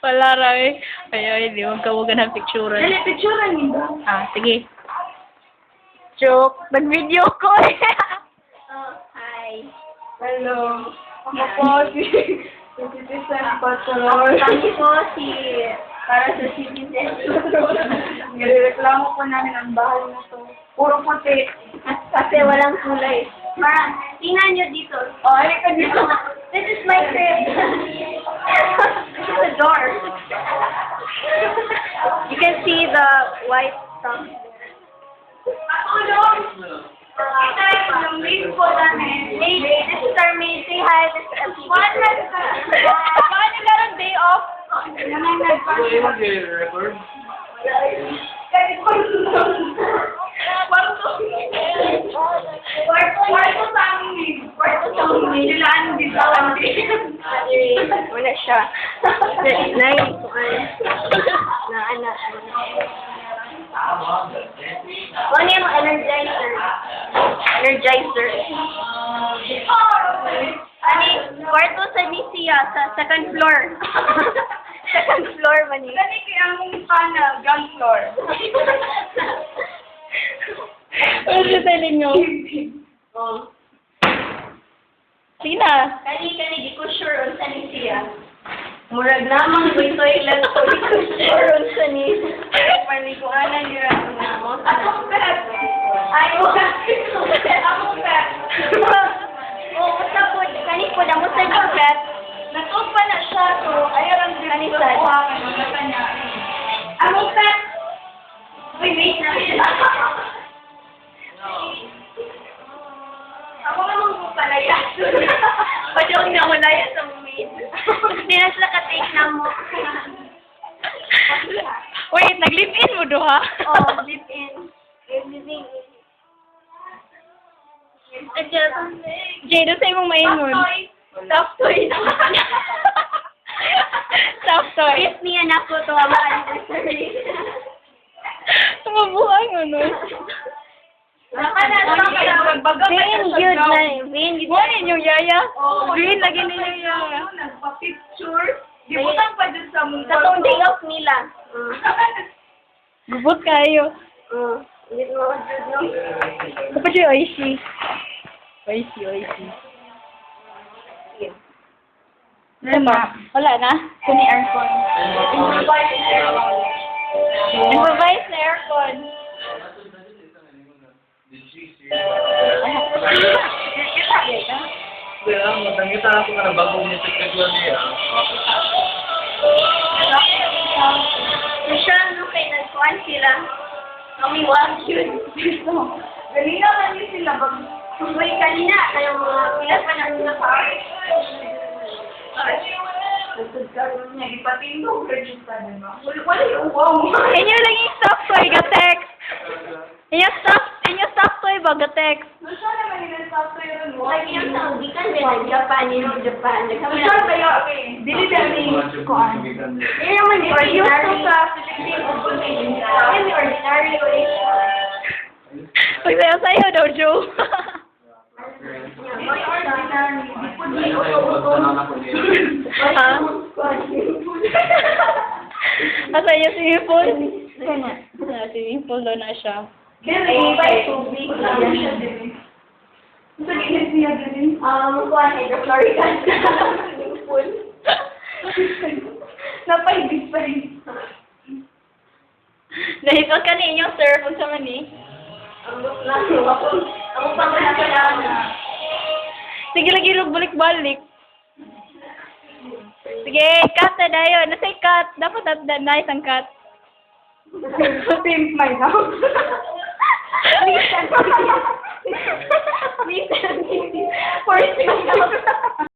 Wala rin. Ay, di mo kawagan ng picture. Dali, picturean niyo ba? Sige. Joke. Nag-video ko eh. Hi. Hello. Ako po si Citizen Patrol. Kami po si para sa Citizen. Nireklamo po namin ang bahay na to. Puro puti. Kasi walang kulay. Ma, tingnan nyo dito. Oh, halika dito. This is my crib. This is the door. You can see the white stuff. Yung maid po namin. Maid, this is our maid. Say hi. This is our maid. Bakit nagkaroon day off? Record? Kwarto sa amin. Kwarto sa amin. Nilaan dito. Wala siya. Na anak. Ano yung energizer? Energizer. Ani, kwarto sa Nisia, sa second floor. Second floor man yun. Kani kaya ang panel, ground floor. Ano siya sa inyo? Oh. Sige na. Kani, di ko sure on sa Nisia. Murag namang may toilet ko, di ko sure on sa Nisia. Paliguanan nyo lang na mo. Akong pet! Ay, akong pet! Oo, sa po, kani po, damo sa yung pet. Natog pa na siya, so, ayaw lang din kani sa niya. Akong pet! Wait na siya. Ako naman po palaya. Pwede akong namalaya sa maid. Hindi na sila ka-take na mo. Wait, nag-live-in mo doha? Oh, live in. Living in. Jay, doon sa imong maingon. Soft toy. Soft toy. Kiss me anak ko to ang anniversary. Mabuhang ano. Vin, yun na. Vin, yun. Mo yung yaya? Oh, Green, lagi ninyo yaya. Nagpa-picture. Gibutan pa dun sa mong katong day off nila. Gubot kayo. Hindi mo no? Kapag yung oishi. Oishi. Wala na? Kuni aircon. Improvise na aircon. Kaya, matangita ako nga na bagong music regular niya. Michelle, no kay nagkuhan sila. Kami wag yun. Ganina man yun sila. May kanina, kayo mga pilas pa na nila sa akin. Nagkagkaroon niya, ipatindog. Wala yung wow. Inyo lang yung stop toy, ga-text. Inyo stop toy ba, ga-text. Gusto naman yung software yun. Like yung sa ubikan din, Japan, Japan. Gusto ba yun? Dili namin kuhan. Hindi naman ordinary. Sa Philippines, hindi ordinary ko eh. Pagsayaw-sayaw daw, Joe. May ordinary. Di po uto-uto. Ha? Asa yung swimming pool? Swimming pool doon na siya. Ay, tubig. Sa gilid niya din. Kuhan, hydrochloric acid. Pool. Napaibig pa rin. Dahil ka ninyong surf, kung sa man eh. Ako pa na. Sige, lagi balik-balik. Sige, cut na dayo. Nasa'y cut. Dapat nice ang cut. Pimp my house. Listen. Listen. Force my house.